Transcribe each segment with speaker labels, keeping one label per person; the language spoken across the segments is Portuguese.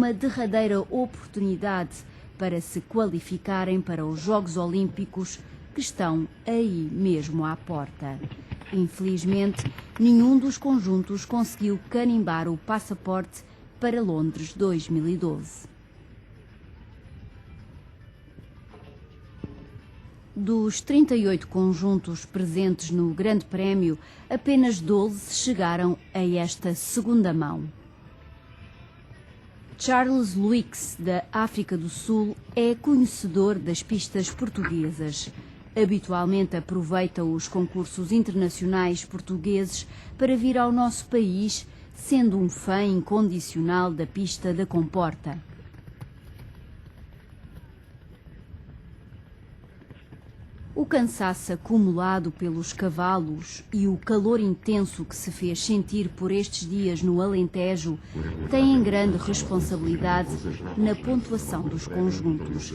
Speaker 1: uma derradeira oportunidade para se qualificarem para os Jogos Olímpicos que estão aí mesmo à porta. Infelizmente, nenhum dos conjuntos conseguiu carimbar o passaporte para Londres 2012. Dos 38 conjuntos presentes no Grande Prémio, apenas 12 chegaram a esta segunda mão. Charles Luix, da África do Sul, é conhecedor das pistas portuguesas. Habitualmente aproveita os concursos internacionais portugueses para vir ao nosso país, sendo um fã incondicional da pista da Comporta. O cansaço acumulado pelos cavalos e o calor intenso que se fez sentir por estes dias no Alentejo têm grande responsabilidade na pontuação dos conjuntos.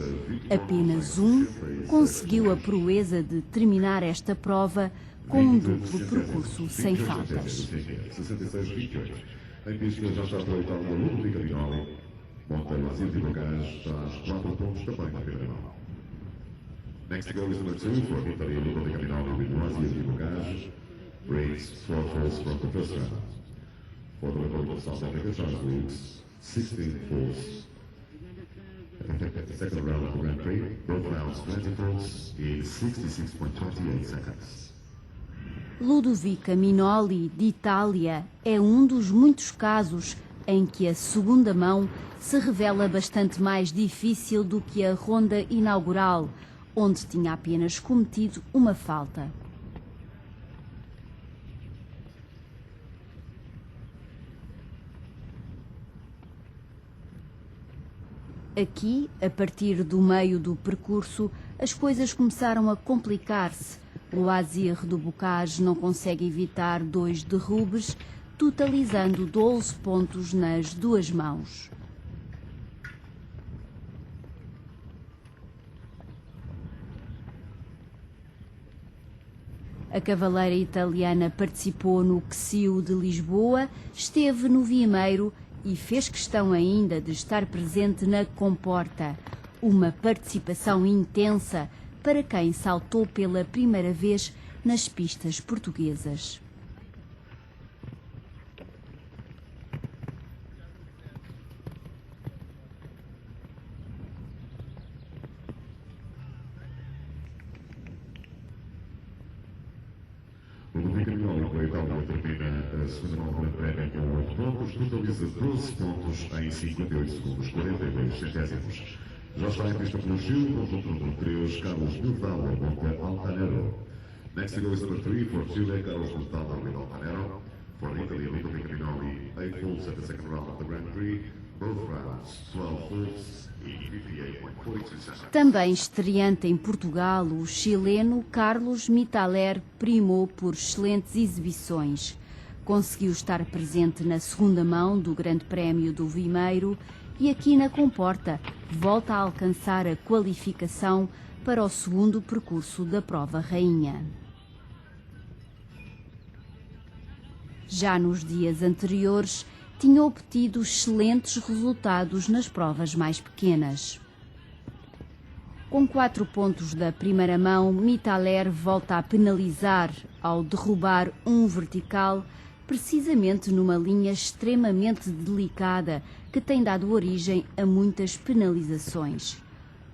Speaker 1: Apenas um conseguiu a proeza de terminar esta prova com um duplo percurso sem faltas.
Speaker 2: 66-28. Em pista já está aproveitado o Ludo de Capinoli. Monteiro Azir de Bagage está às 4 pontos também na primeira mão. Next to go is number 2 for Italy, Ludo de Capinoli with Azir de Bagage. Breaks 4 falls from the first round. For the Republic of South Africa, Charles Luix, 16 falls. At the second round of the Grand Prix, both rounds 20 falls in 66.28 seconds.
Speaker 1: Ludovica Minoli, de Itália, é um dos muitos casos em que a segunda mão se revela bastante mais difícil do que a ronda inaugural, onde tinha apenas cometido uma falta. Aqui, a partir do meio do percurso, as coisas começaram a complicar-se. O Azir do Bocage não consegue evitar 2 derrubes, totalizando 12 pontos nas duas mãos. A cavaleira italiana participou no Ccio de Lisboa, esteve no Vimeiro e fez questão ainda de estar presente na Comporta, uma participação intensa para quem saltou pela primeira vez nas pistas portuguesas.
Speaker 2: O Ludo Capinoli pela Itália termina a segunda mão do Grande Prémio com 8 pontos, totaliza 12 pontos em 58 segundos, 42 centésimos. Já está em pista pelo Chile, conjunto número 3, Carlos Burtalo, contra Altanero. Next to go is number 3 for Chile, Carlos Burtalo with Altanero. For Italy, Ludo Capinoli, 8 falls at the second round of the Grand Prix, both rounds 12 falls in 58.42 seconds.
Speaker 1: Também estreante em Portugal, o chileno Carlos Mitaler primou por excelentes exibições. Conseguiu estar presente na segunda mão do Grande Prémio do Vimeiro e aqui na Comporta volta a alcançar a qualificação para o segundo percurso da prova rainha. Já nos dias anteriores, tinha obtido excelentes resultados nas provas mais pequenas. Com 4 pontos da primeira mão, Mitaler volta a penalizar ao derrubar um vertical, precisamente numa linha extremamente delicada que tem dado origem a muitas penalizações.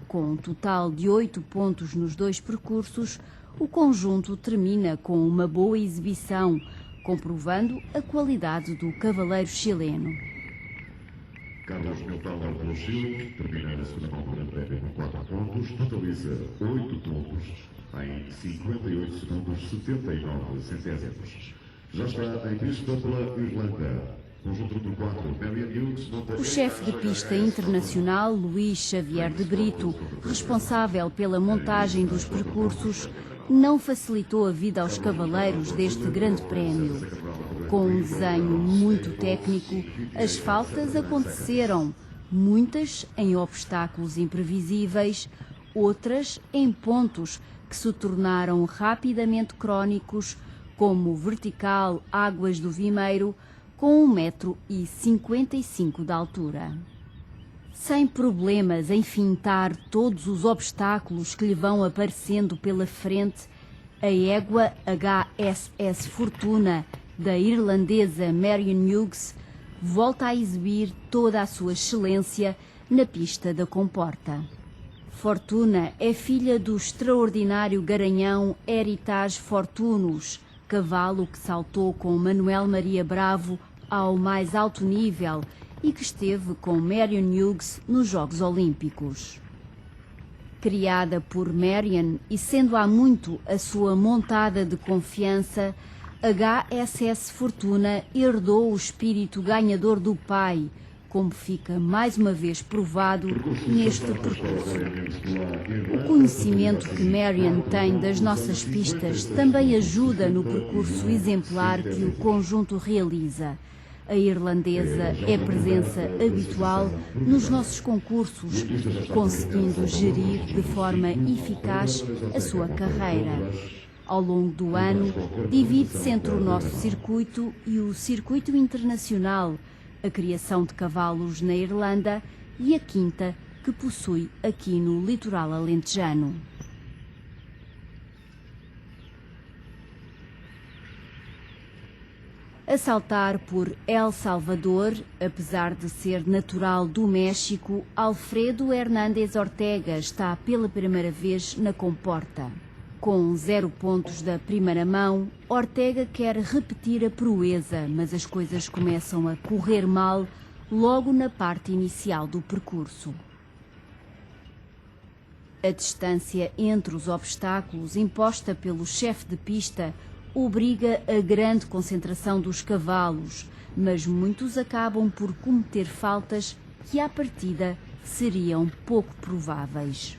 Speaker 1: Com um total de 8 pontos nos 2 percursos, o conjunto termina com uma boa exibição, comprovando a qualidade do cavaleiro chileno.
Speaker 2: Carlos Mitaler pelo Chile termina a segunda mão do Grande Prémio com 4 pontos, totaliza 8 pontos em 58 segundos 79 centésimos. Já está em pista pela Irlanda. Conjunto do 4, Marian Hughes.
Speaker 1: O chefe de pista internacional, Luís Xavier de Brito, responsável pela montagem dos percursos, não facilitou a vida aos cavaleiros deste Grande Prémio. Com um desenho muito técnico, as faltas aconteceram, muitas em obstáculos imprevisíveis, outras em pontos que se tornaram rapidamente crónicos, como o vertical Águas do Vimeiro, com 1,55 m de altura. Sem problemas em fintar todos os obstáculos que lhe vão aparecendo pela frente, a égua HSS Fortuna da irlandesa Marion Hughes volta a exibir toda a sua excelência na pista da comporta. Fortuna é filha do extraordinário garanhão Heritage Fortunus, cavalo que saltou com Manuel Maria Bravo ao mais alto nível e que esteve com Marion Hughes nos Jogos Olímpicos. Criada por Marion e sendo há muito a sua montada de confiança, HSS Fortuna herdou o espírito ganhador do pai, como fica mais uma vez provado neste percurso. O conhecimento que Marion tem das nossas pistas também ajuda no percurso exemplar que o conjunto realiza. A irlandesa é presença habitual nos nossos concursos, conseguindo gerir de forma eficaz a sua carreira. Ao longo do ano, divide-se entre o nosso circuito e o circuito internacional, a criação de cavalos na Irlanda e a quinta que possui aqui no litoral alentejano. A saltar por El Salvador, apesar de ser natural do México, Alfredo Hernández Ortega está pela primeira vez na comporta. Com 0 pontos da primeira mão, Ortega quer repetir a proeza, mas as coisas começam a correr mal logo na parte inicial do percurso. A distância entre os obstáculos imposta pelo chefe de pista obriga a grande concentração dos cavalos, mas muitos acabam por cometer faltas que à partida seriam pouco prováveis.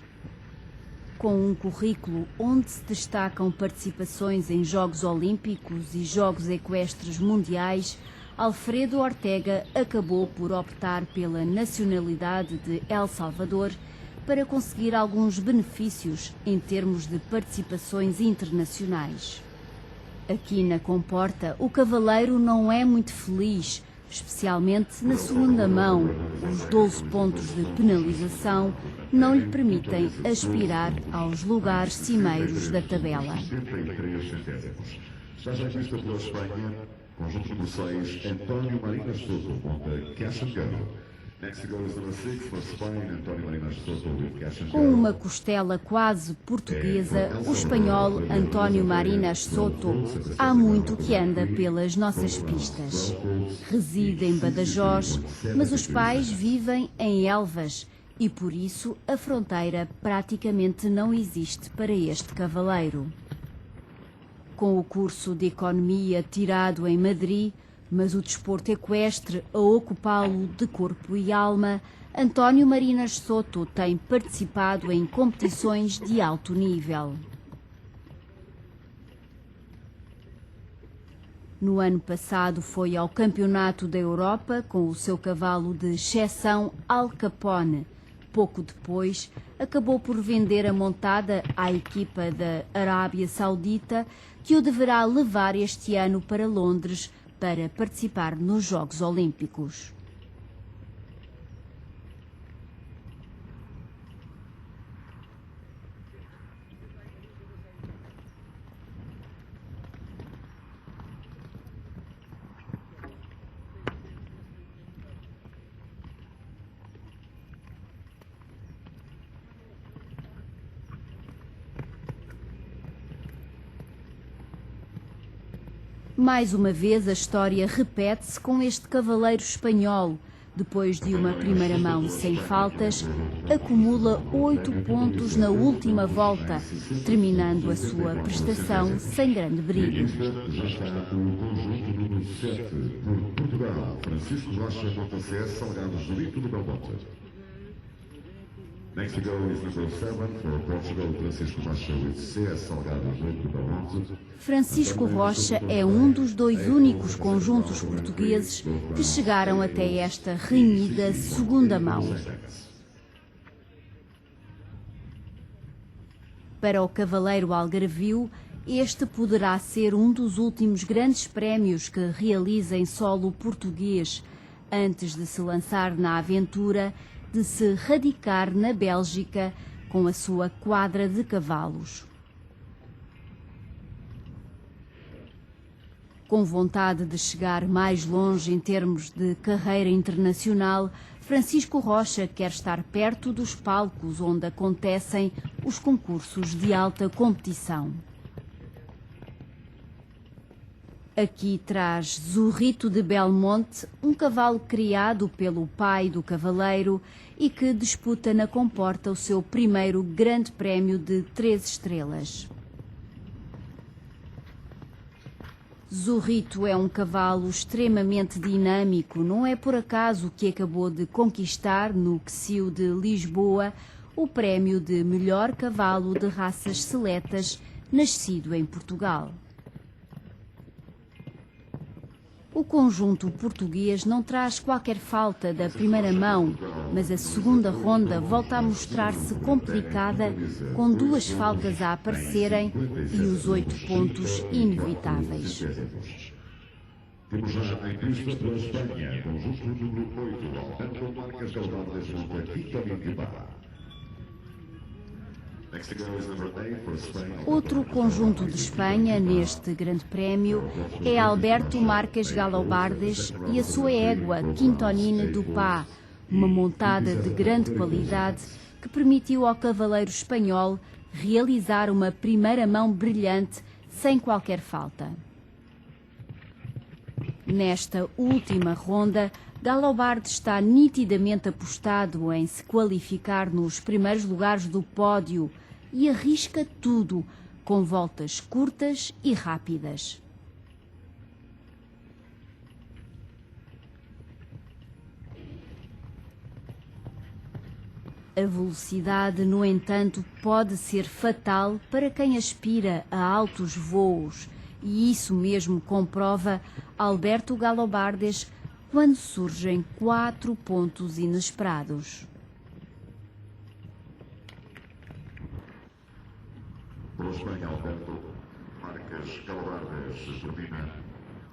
Speaker 1: Com um currículo onde se destacam participações em Jogos Olímpicos e Jogos Equestres Mundiais, Alfredo Ortega acabou por optar pela nacionalidade de El Salvador para conseguir alguns benefícios em termos de participações internacionais. Aqui na comporta, o cavaleiro não é muito feliz, especialmente na segunda mão. Os 12 pontos de penalização não lhe permitem aspirar aos lugares cimeiros da tabela.
Speaker 2: Está já vista pela Espanha, conjunto por 6, António Marinas Soto contra Cash and Go. Next to go is number 6 for Spain, António Marinas Soto with Cash and Go.
Speaker 1: Com uma costela quase portuguesa, o espanhol António Marinas Soto há muito que anda pelas nossas pistas. Reside em Badajoz, mas os pais vivem em Elvas e por isso a fronteira praticamente não existe para este cavaleiro. Com o curso de Economia tirado em Madrid, mas o desporto equestre a ocupá-lo de corpo e alma, António Marinas Soto tem participado em competições de alto nível. No ano passado foi ao Campeonato da Europa com o seu cavalo de exceção Al Capone. Pouco depois, acabou por vender a montada à equipa da Arábia Saudita, que o deverá levar este ano para Londres para participar nos Jogos Olímpicos. Mais uma vez a história repete-se com este cavaleiro espanhol. Depois de uma primeira mão sem faltas, acumula 8 pontos na última volta, terminando a sua prestação sem grande brilho.
Speaker 2: Já está o conjunto número 7 por Portugal, Francisco Rocha contra CS Salgado Julito do Belmonte. Next to go is number 7 for Portugal, Francisco Rocha with CS Salgado Julito do Belmonte.
Speaker 1: Francisco Rocha é um dos 2 únicos conjuntos portugueses que chegaram até esta renhida segunda mão. Para o cavaleiro algarvio, este poderá ser um dos últimos grandes prémios que realiza em solo português. Antes de se lançar na aventura, de se radicar na Bélgica com a sua quadra de cavalos. Com vontade de chegar mais longe em termos de carreira internacional, Francisco Rocha quer estar perto dos palcos onde acontecem os concursos de alta competição. Aqui traz Zorrito de Belmonte, um cavalo criado pelo pai do cavaleiro e que disputa na comporta o seu primeiro grande prémio de 3 estrelas. Zorrito é um cavalo extremamente dinâmico, não é por acaso que acabou de conquistar no CSIO de Lisboa o prémio de melhor cavalo de raças seletas nascido em Portugal. O conjunto português não traz qualquer falta da primeira mão, mas a segunda ronda volta a mostrar-se complicada, com 2 faltas a aparecerem e os 8 pontos inevitáveis.
Speaker 2: Temos já em pista para a Espanha, conjunto número 8, Alberto Marques Galvardes contra Quintonino Barra.
Speaker 1: Outro conjunto de Espanha neste grande prémio é Alberto Marques Galobardes e a sua égua Quintonino do Pá, uma montada de grande qualidade que permitiu ao cavaleiro espanhol realizar uma primeira mão brilhante sem qualquer falta. Nesta última ronda, Galobardes está nitidamente apostado em se qualificar nos primeiros lugares do pódio e arrisca tudo, com voltas curtas e rápidas. A velocidade, no entanto, pode ser fatal para quem aspira a altos voos, e isso mesmo comprova Alberto Galobardes quando surgem 4 pontos inesperados.
Speaker 2: Pela Espanha, Alberto Marques Galobardes termina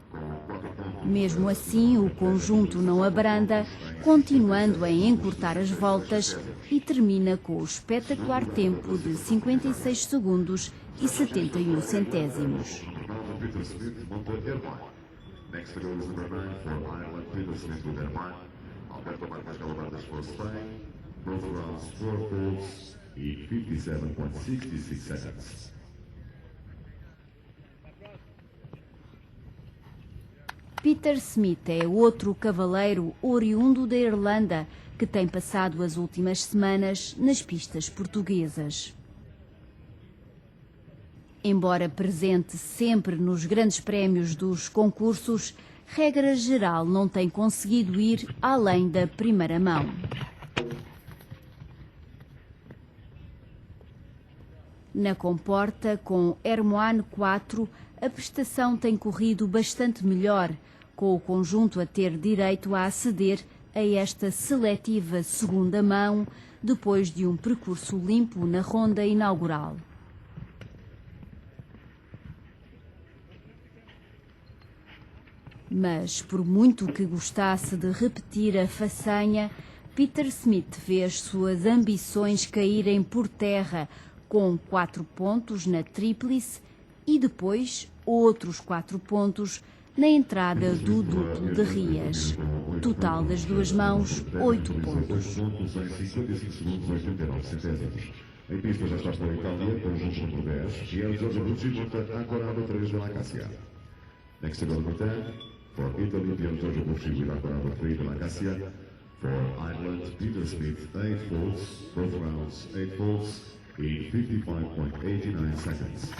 Speaker 2: com 4 pontos.
Speaker 1: Mesmo assim, o conjunto não abranda, continuando a encurtar as voltas e termina com o espetacular tempo de 56 segundos e 71 centésimos.
Speaker 2: Peter Smith monta Airline. Next to go is number 9 for Ireland, Peter Smith with Airline. Alberto Marques Galobardes for Spain. Both rounds 4 faults e 57.66 seconds.
Speaker 1: Peter Smith é outro cavaleiro oriundo da Irlanda que tem passado as últimas semanas nas pistas portuguesas. Embora presente sempre nos grandes prémios dos concursos, regra geral não tem conseguido ir além da primeira mão. Na comporta, com Hermoine 4, a prestação tem corrido bastante melhor, com o conjunto a ter direito a aceder a esta seletiva segunda mão, depois de um percurso limpo na ronda inaugural. Mas, por muito que gostasse de repetir a façanha, Peter Smith vê as suas ambições caírem por terra, com 4 pontos na tríplice e depois outros 4 pontos na entrada do duplo de Rias. Total das duas mãos, 8 pontos.
Speaker 2: Em pista já está para a Itália, conjunto número 10, e é o Giorgio Bucci contra Ancorado 3 de la Cassia. Next to go number 10, for Italy, Giorgio Bucci with Ancorado 3 de la Cassia. For Ireland, Peter Smith, 8 faults, both rounds 8 faults, e 55.89 seconds.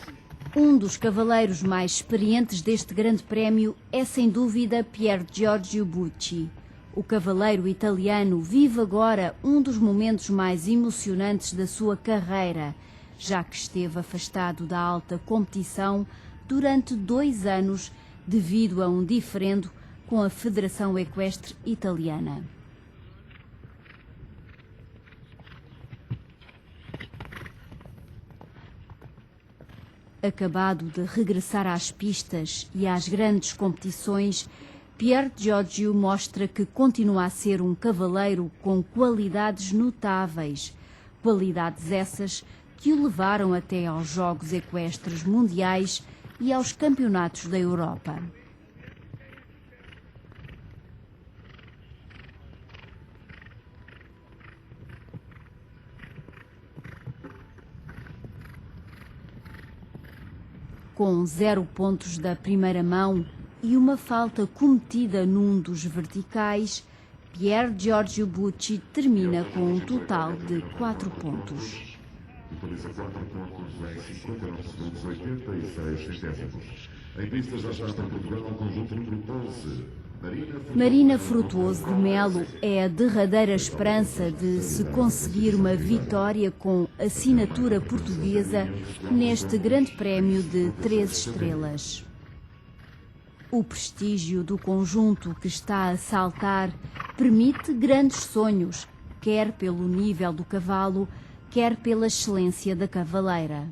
Speaker 1: Um dos cavaleiros mais experientes deste grande prémio é, sem dúvida, Pier Giorgio Bucci. O cavaleiro italiano vive agora um dos momentos mais emocionantes da sua carreira, já que esteve afastado da alta competição durante 2 anos devido a um diferendo com a Federação Equestre Italiana. Acabado de regressar às pistas e às grandes competições, Pier Giorgio mostra que continua a ser um cavaleiro com qualidades notáveis, qualidades essas que o levaram até aos Jogos Equestres Mundiais e aos Campeonatos da Europa. Com 0 pontos da primeira mão e uma falta cometida num dos verticais, Pier Giorgio Bucci termina com um total de 4 pontos.
Speaker 2: Totaliza 4 pontos em 59 segundos 86 centésimos. Em pista já está para Portugal ao conjunto número 11.
Speaker 1: Marina Frutuoso de Melo é a derradeira esperança de se conseguir uma vitória com assinatura portuguesa neste Grande Prémio de 3 estrelas. O prestígio do conjunto que está a saltar permite grandes sonhos, quer pelo nível do cavalo, quer pela excelência da cavaleira.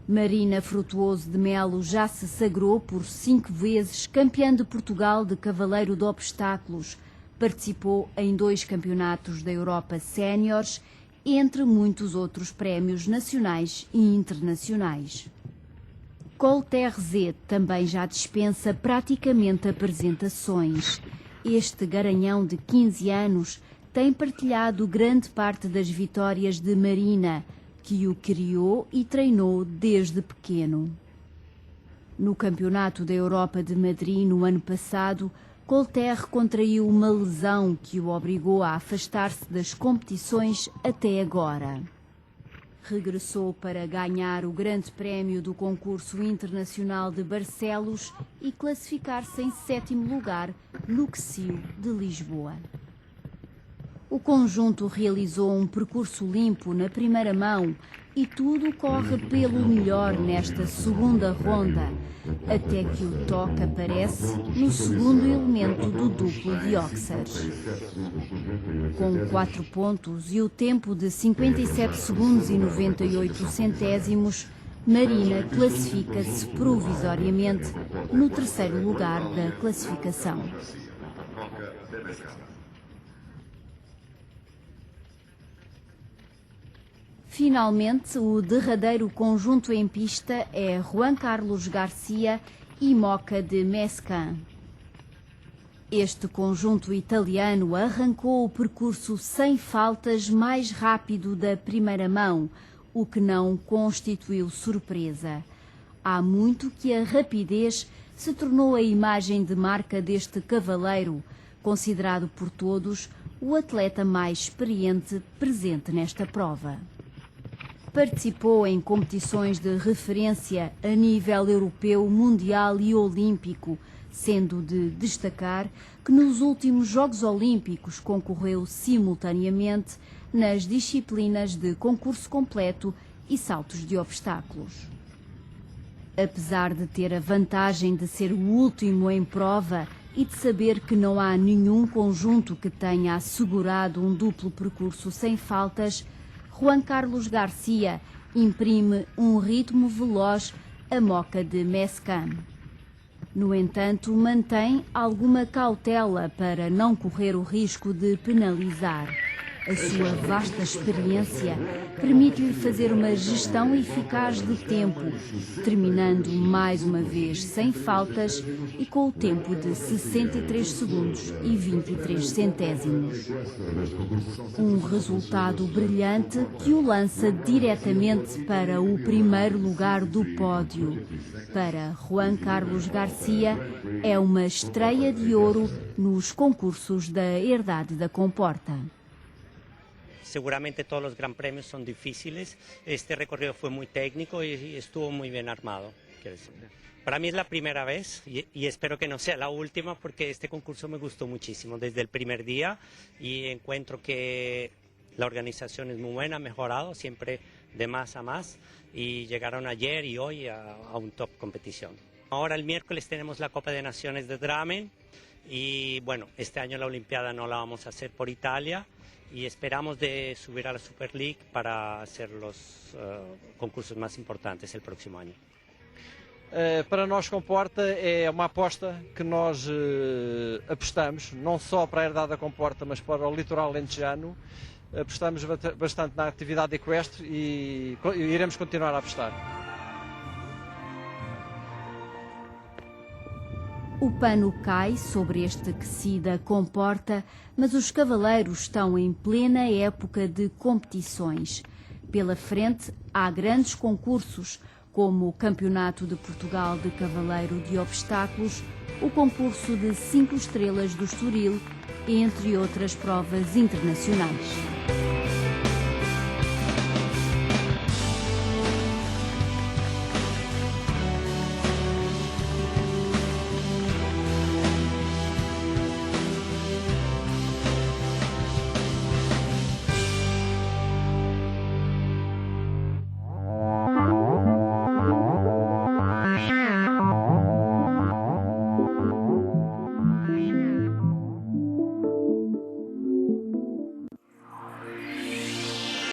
Speaker 1: Marina Frutuoso de Melo já se sagrou por 5 vezes campeã de Portugal de cavaleiro de obstáculos. Participou em 2 campeonatos da Europa séniores, entre muitos outros prémios nacionais e internacionais. Colter Z também já dispensa praticamente apresentações. Este garanhão de 15 anos tem partilhado grande parte das vitórias de Marina, que o criou e treinou desde pequeno. No Campeonato da Europa de Madrid, no ano passado, Colter contraiu uma lesão que o obrigou a afastar-se das competições até agora. Regressou para ganhar o Grande Prémio do Concurso Internacional de Barcelos e classificar-se em 7º lugar no QCIO de Lisboa. O conjunto realizou um percurso limpo na primeira mão e tudo corre pelo melhor nesta segunda ronda, até que o toque aparece no segundo elemento do duplo de Oxers. Com 4 pontos e o tempo de 57 segundos e 98 centésimos, Marina classifica-se provisoriamente no 3º lugar da classificação. Finalmente, o derradeiro conjunto em pista é Juan Carlos Garcia e Moca de Mescan. Este conjunto italiano arrancou o percurso sem faltas mais rápido da primeira mão, o que não constituiu surpresa. Há muito que a rapidez se tornou a imagem de marca deste cavaleiro, considerado por todos o atleta mais experiente presente nesta prova. Participou em competições de referência a nível europeu, mundial e olímpico, sendo de destacar que nos últimos Jogos Olímpicos concorreu simultaneamente nas disciplinas de concurso completo e saltos de obstáculos. Apesar de ter a vantagem de ser o último em prova e de saber que não há nenhum conjunto que tenha assegurado um duplo percurso sem faltas, Juan Carlos Garcia imprime um ritmo veloz à Moca de Mescan. No entanto, mantém alguma cautela para não correr o risco de penalizar. A sua vasta experiência permite-lhe fazer uma gestão eficaz de tempo, terminando mais uma vez sem faltas e com o tempo de 63 segundos e 23 centésimos. Um resultado brilhante que o lança diretamente para o primeiro lugar do pódio. Para Juan Carlos Garcia, é uma estreia de ouro nos concursos da Herdade da Comporta.
Speaker 3: Seguramente todos los gran premios son difíciles. Este recorrido fue muy técnico y estuvo muy bien armado. Para mí es la primera vez y espero que no sea la última porque este concurso me gustó muchísimo desde el primer día y encuentro que la organización es muy buena, ha mejorado siempre de más a más y llegaron ayer y hoy a un top competición. Ahora el miércoles tenemos la Copa de Naciones de Dramen y bueno, este año la Olimpiada no la vamos a hacer por Italia. Y esperamos de subir a la Super League para hacer los concursos más importantes el próximo año.
Speaker 4: Para nós Comporta é uma aposta que nós apostamos, não só para a herdade da Comporta, mas para o litoral alentejano. Apostamos bastante na atividade equestre e iremos continuar a apostar.
Speaker 1: O pano cai sobre este que se comporta, mas os cavaleiros estão em plena época de competições. Pela frente há grandes concursos, como o Campeonato de Portugal de Cavaleiro de Obstáculos, o concurso de 5 estrelas do Estoril, entre outras provas internacionais.